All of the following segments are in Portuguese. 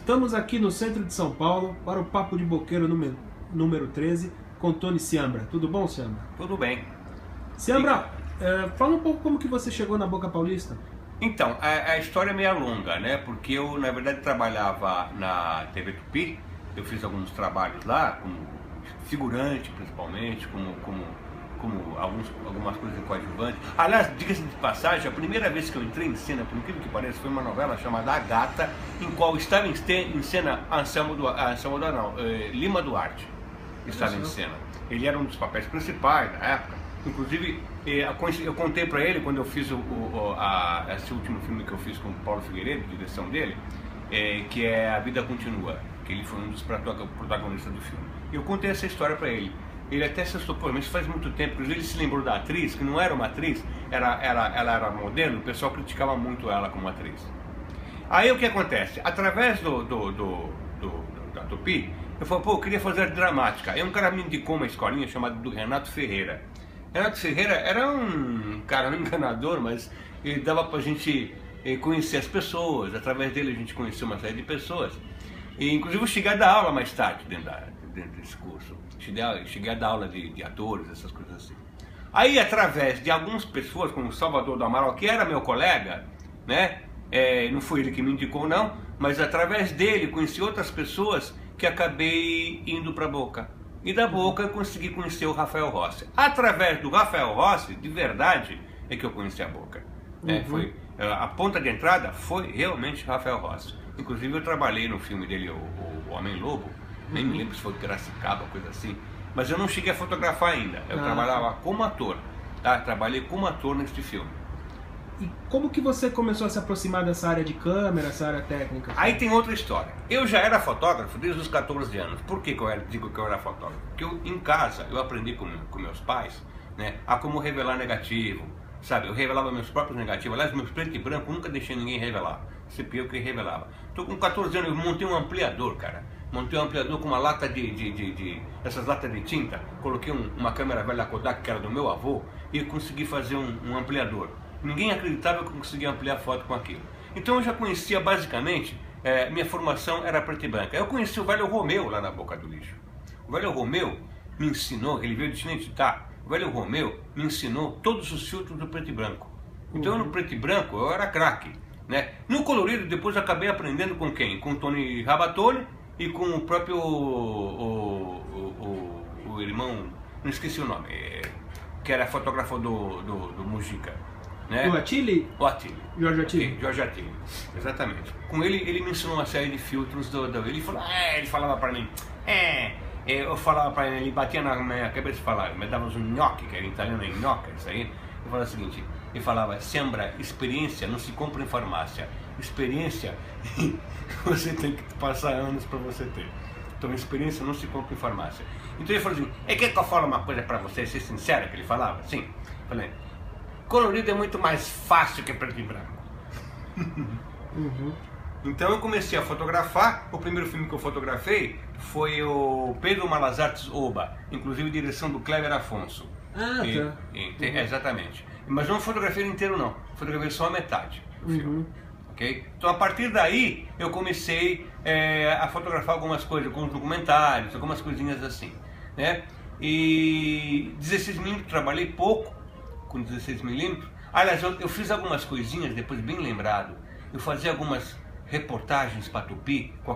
Estamos aqui no centro de São Paulo para o Papo de Boqueiro número 13 com Tony Ciambra. Tudo bom, Ciambra? Tudo bem. Ciambra, fala um pouco como que você chegou na Boca Paulista. Então, a história é meio longa, né? Porque eu, na verdade, trabalhava na TV Tupi. Eu fiz alguns trabalhos lá, como figurante, principalmente, como algumas coisas de coadjuvante. Aliás, diga-se de passagem, a primeira vez que eu entrei em cena, por incrível que pareça, foi uma novela chamada A Gata, em qual estava em cena Lima Duarte. Estava em cena. Ele era um dos papéis principais na época. Inclusive, eu contei para ele, quando eu fiz esse último filme que eu fiz com o Paulo Figueiredo, direção dele, que é A Vida Continua, que ele foi um dos protagonistas do filme. Eu contei essa história para ele. Ele até se assustou, pô, mas faz muito tempo, ele se lembrou da atriz, que não era uma atriz, ela era modelo, o pessoal criticava muito ela como atriz. Aí o que acontece? Através da Tupi, eu falei, pô, eu queria fazer dramática. Aí um cara me indicou uma escolinha chamada do Renato Ferreira. Renato Ferreira era um cara um enganador, mas ele dava pra gente conhecer as pessoas, através dele a gente conheceu uma série de pessoas. E inclusive eu cheguei a dar aula mais tarde dentro desse curso. Cheguei a dar aula de atores, essas coisas assim. Aí, através de algumas pessoas, como o Salvador do Amaral, que era meu colega, né? Não foi ele que me indicou, não, mas através dele conheci outras pessoas que acabei indo para a Boca. E da Boca eu consegui conhecer o Rafael Rossi. Através do Rafael Rossi, de verdade, é que eu conheci a Boca. Foi, a ponta de entrada foi realmente Rafael Rossi. Inclusive eu trabalhei no filme dele, o Homem-Lobo. Nem me lembro se foi Piracicaba, coisa assim. Mas eu não cheguei a fotografar ainda. Eu trabalhava como ator. Tá? Trabalhei como ator neste filme. E como que você começou a se aproximar dessa área de câmera, essa área técnica? Aí tem outra história. Eu já era fotógrafo desde os 14 anos. Por que digo que eu era fotógrafo? Porque em casa eu aprendi com meus pais, né, a como revelar negativo. Sabe, eu revelava meus próprios negativos. Aliás, meus preto e branco, nunca deixei ninguém revelar. Sempre eu que revelava. Então com 14 anos eu montei um ampliador, cara. Montei um ampliador com uma lata essas latas de tinta. Coloquei uma câmera velha Kodak, que era do meu avô, e consegui fazer um ampliador. Ninguém acreditava que eu conseguia ampliar foto com aquilo. Então eu já conhecia basicamente, minha formação era preta e branca. Eu conheci o velho Romeu lá na Boca do Lixo. O velho Romeu me ensinou, ele veio de Tinetitá. O velho Romeu me ensinou todos os filtros do preto e branco. Então no preto e branco eu era craque, né? No colorido depois eu acabei aprendendo com quem? Com o Tony Rabatoli e com o próprio o irmão, não esqueci o nome, que era fotógrafo do Mujica, né? O Attili? O Attili. Jorge Attili. Okay, Jorge Attili, exatamente. Com ele me ensinou uma série de filtros ele falava para mim, eu falava para ele batia na minha cabeça e falava, me dava um nhoque, que era em italiano, é nhoca, isso aí. Eu falava o seguinte, ele falava, Ciambra, experiência não se compra em farmácia. Experiência, você tem que passar anos para você ter. Então, experiência não se compra em farmácia. Então ele falou assim, quer que eu fale uma coisa para você, ser sincera, que ele falava? Sim. Falei, colorido é muito mais fácil que preto e branco. Então eu comecei a fotografar. O primeiro filme que eu fotografei foi o Pedro Malas Artes Oba, inclusive direção do Cleber Afonso. Exatamente. Mas não fotografei inteiro não, fotografei só a metade do filme. Okay? Então a partir daí eu comecei a fotografar algumas coisas, alguns documentários, algumas coisinhas assim, né? E 16mm, trabalhei pouco com 16mm. Aliás, eu fiz algumas coisinhas, depois bem lembrado. Eu fazia algumas reportagens para Tupi com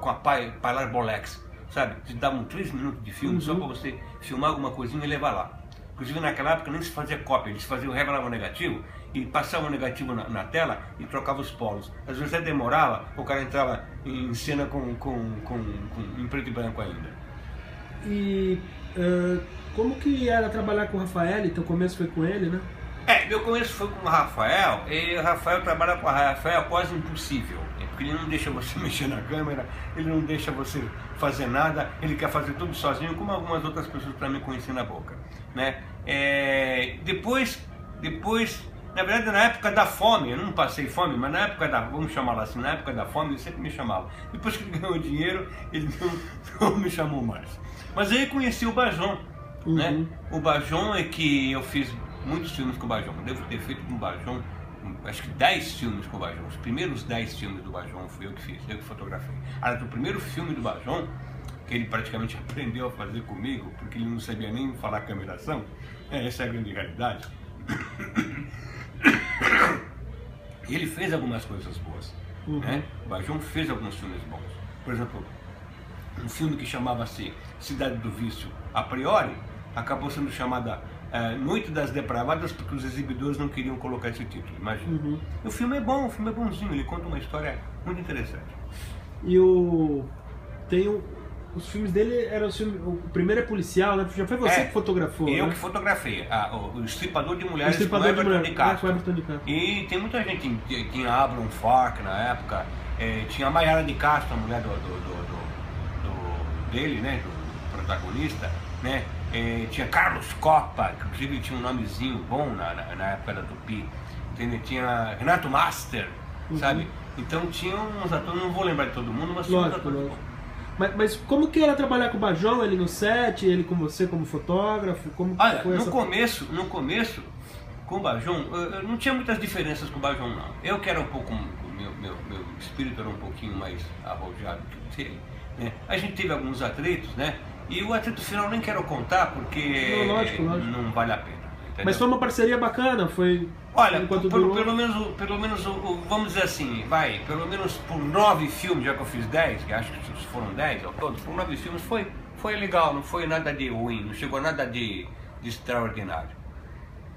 a Pilar Bolex, sabe? Te davam 3 minutos de filme só para você filmar alguma coisinha e levar lá. Inclusive naquela época nem se fazia cópia, eles revelavam o negativo e passavam o negativo na tela e trocavam os polos. Às vezes até demorava, o cara entrava em cena em preto e branco ainda. E como que era trabalhar com o Rafael? Então o começo foi com ele, né? Meu começo foi com o Rafael, e o Rafael trabalha com o Rafael quase impossível. Porque ele não deixa você mexer na câmera, ele não deixa você fazer nada, ele quer fazer tudo sozinho, como algumas outras pessoas para me conhecer na Boca, né? Depois, na verdade na época da fome, eu não passei fome, mas na época vamos chamar assim, na época da fome ele sempre me chamava. Depois que ele ganhou dinheiro, ele não me chamou mais. Mas aí conheci o Bajon, né? O Bajon é que eu fiz muitos filmes com o Bajon, devo ter feito com o Bajon acho que 10 filmes com o Bajon. Os primeiros 10 filmes do Bajon fui eu que fiz, eu que fotografei. Aliás, o primeiro filme do Bajon, que ele praticamente aprendeu a fazer comigo, porque ele não sabia nem falar câmera-ação, essa é a grande realidade. E ele fez algumas coisas boas, né? O Bajon fez alguns filmes bons. Por exemplo, um filme que chamava-se Cidade do Vício, a priori, acabou sendo chamada Noite das Depravadas, porque os exibidores não queriam colocar esse título, imagina. O filme é bom, o filme é bonzinho, ele conta uma história muito interessante. E os filmes dele eram o primeiro é policial, né? Já foi você que fotografou, eu né? que fotografei, o Estripador de Mulheres com Everton de Castro. E tem muita gente, tinha Abraham Fark na época, tinha a Mayara de Castro, a mulher dele, né? Do protagonista, né? Tinha Carlos Copa, que inclusive tinha um nomezinho bom na época da Tupi, entendeu? Tinha Renato Master, sabe? Então tinha uns atores, não vou lembrar de todo mundo, mas tinha uns atores bons. Mas como que era trabalhar com o Bajon, ele no set, ele com você como fotógrafo? Olha, no começo, com o Bajon, eu não tinha muitas diferenças com o Bajon, não. Eu que era um pouco, meu espírito era um pouquinho mais arrojado que o dele, né? A gente teve alguns atritos, né? E o atrito final nem quero contar, porque lógico. Não vale a pena. Entendeu? Mas foi uma parceria bacana, foi... Olha, pelo menos, vamos dizer assim, pelo menos por 9 filmes, já que eu fiz 10, que acho que foram 10 ao todo, por 9 filmes foi legal, não foi nada de ruim, não chegou nada de extraordinário.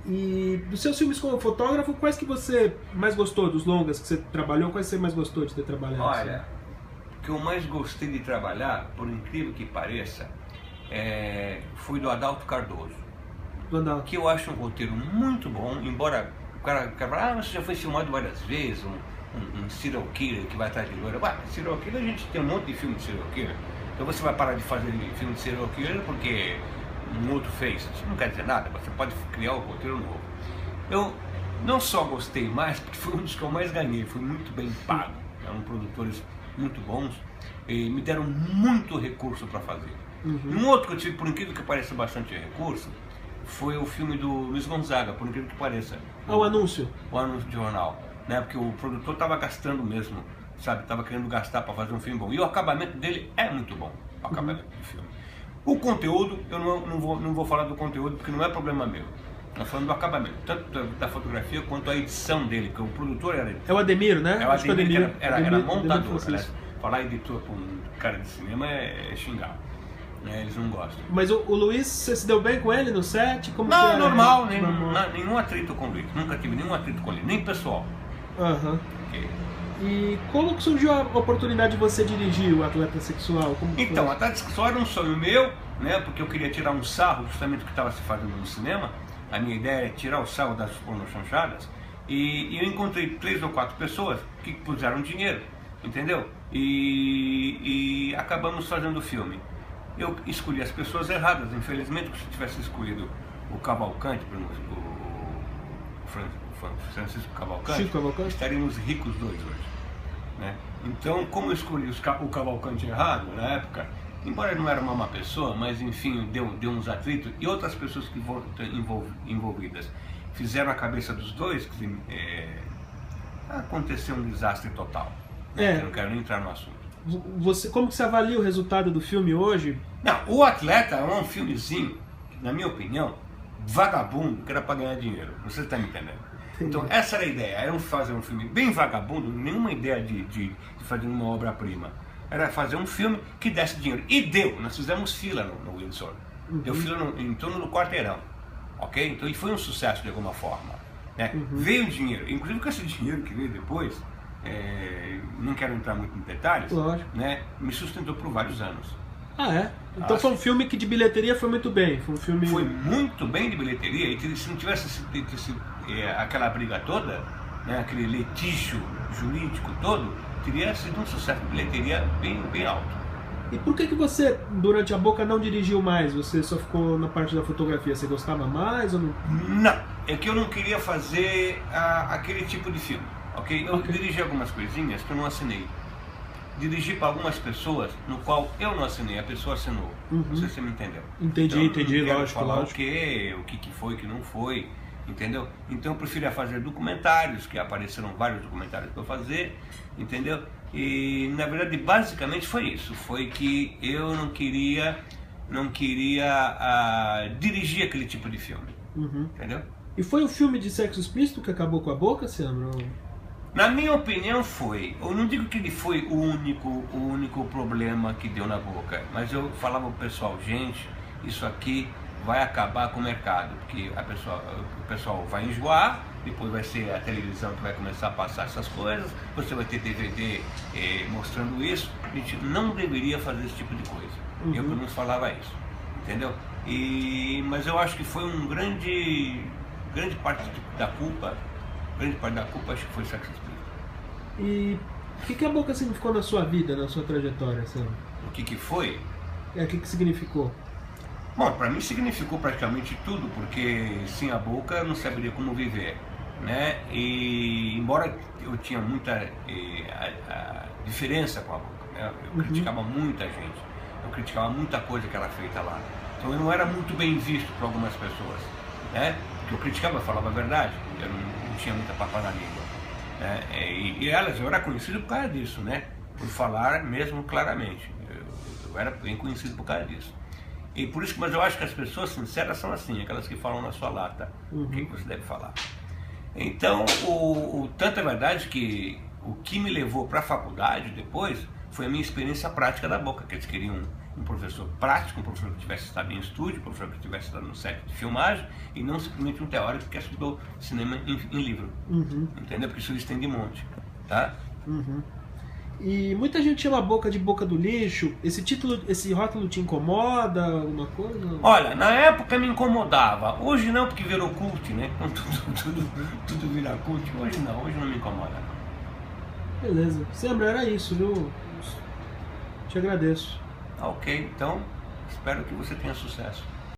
E dos seus filmes como fotógrafo, quais que você mais gostou, dos longas que você trabalhou, quais você mais gostou de ter trabalhado? Olha, o que eu mais gostei de trabalhar, por incrível que pareça, foi do Adalto Cardoso. Que eu acho um roteiro muito bom, embora o cara fala, você já foi filmado várias vezes, um serial killer que vai atrás de loira. Serial killer, a gente tem um monte de filme de serial killer. Então você vai parar de fazer filme de serial killer porque um outro fez. Isso não quer dizer nada, você pode criar um roteiro novo. Eu não só gostei mais, porque foi um dos que eu mais ganhei, foi muito bem pago. Eram produtores muito bons e me deram muito recurso para fazer. Um outro que eu tive, por incrível que pareça, bastante recurso, foi o filme do Luiz Gonzaga, por incrível que pareça. O anúncio? O anúncio de jornal, né? Porque o produtor estava gastando mesmo, sabe? Estava querendo gastar para fazer um filme bom. E o acabamento dele é muito bom, o acabamento do filme. O conteúdo, eu não vou falar do conteúdo porque não é problema meu. Nós falando do acabamento, tanto da fotografia quanto a edição dele, porque o produtor era... É o Ademir, né? É o Ademir, era montador, né? Falar editor para um cara de cinema é xingar. Eles não gostam. Mas o Luiz, você se deu bem com ele no set? Como não, normal, nenhum atrito com o Luiz. Nunca tive nenhum atrito com ele, nem pessoal. Okay. E como que surgiu a oportunidade de você dirigir o Atleta Sexual? Então, o Atleta Sexual era um sonho meu, né? Porque eu queria tirar um sarro justamente do que estava se fazendo no cinema. A minha ideia é tirar o sarro das pornochanchadas. E eu encontrei 3 ou 4 pessoas que puseram dinheiro, entendeu? E acabamos fazendo o filme. Eu escolhi as pessoas erradas, infelizmente, porque se eu tivesse escolhido o Cavalcante, o Francisco Cavalcante, estaríamos ricos dois hoje, né? Então, como eu escolhi o Cavalcante errado na época, embora ele não era uma má pessoa, mas enfim, deu uns atritos, e outras pessoas que foram envolvidas fizeram a cabeça dos dois, que aconteceu um desastre total, né? Eu não quero nem entrar no assunto. Como que você avalia o resultado do filme hoje? Não, O Atleta é um filmezinho, na minha opinião, vagabundo, que era para ganhar dinheiro. Você está me entendendo? Então essa era a ideia, era fazer um filme bem vagabundo, nenhuma ideia de fazer uma obra-prima. Era fazer um filme que desse dinheiro. E deu, nós fizemos fila no Windsor. Deu fila em torno do quarteirão. Ok? Então ele foi um sucesso de alguma forma, né? Veio dinheiro, inclusive com esse dinheiro que veio depois, não quero entrar muito em detalhes, né? Me sustentou por vários anos. Então foi um filme que de bilheteria foi muito bem. Foi muito bem de bilheteria, e se não tivesse aquela briga toda, né, aquele litígio jurídico todo, teria sido um sucesso de bilheteria bem alto. E por que você, durante a Boca, não dirigiu mais? Você só ficou na parte da fotografia? Você gostava mais ou não? Não, é que eu não queria fazer aquele tipo de filme, ok? Eu dirigi algumas coisinhas que eu não assinei. Dirigi para algumas pessoas no qual eu não assinei, a pessoa assinou. Não sei se você me entendeu. Entendi, então, lógico. Falar o que foi, o que não foi. entendeu? Então eu preferia fazer documentários, que apareceram vários documentários para eu fazer, entendeu? E na verdade basicamente foi isso, foi que eu não queria dirigir aquele tipo de filme, entendeu? E foi o filme de sexo explícito que acabou com a boca, Seambra? Na minha opinião foi. Eu não digo que ele foi o único problema que deu na boca, mas eu falava pro pessoal, gente, isso aqui vai acabar com o mercado, porque o pessoal vai enjoar, depois vai ser a televisão que vai começar a passar essas coisas, você vai ter DVD mostrando isso, a gente não deveria fazer esse tipo de coisa. Eu pelo menos falava isso, entendeu? Mas eu acho que foi grande parte da culpa acho que foi sexo explícito. E o que a boca significou na sua vida, na sua trajetória, Seambra? O que foi? O que significou? Bom, para mim significou praticamente tudo, porque sem a boca eu não saberia como viver, né? E embora eu tinha muita diferença com a boca, né? Eu criticava muita gente, eu criticava muita coisa que era feita lá. Então eu não era muito bem visto por algumas pessoas, né? Porque eu criticava, eu falava a verdade, eu não tinha muita papa na língua, né? E eu era conhecido por causa disso, né? Por falar mesmo claramente, eu era bem conhecido por causa disso. E por isso, mas eu acho que as pessoas sinceras são assim, aquelas que falam na sua lata o que você deve falar. Então, tanto é verdade que o que me levou para a faculdade depois foi a minha experiência prática da boca, que eles queriam um professor prático, um professor que tivesse estado em estúdio, um professor que tivesse estado no set de filmagem, e não simplesmente um teórico que estudou cinema em livro, entendeu? Porque isso eles têm de monte, tá? E muita gente chama a boca de boca do lixo. Esse rótulo te incomoda, alguma coisa? Olha, na época me incomodava. Hoje não, porque virou cult, né? Tudo vira cult. Hoje não me incomoda. Beleza. Seambra, era isso, viu? Te agradeço. Ok, então espero que você tenha sucesso.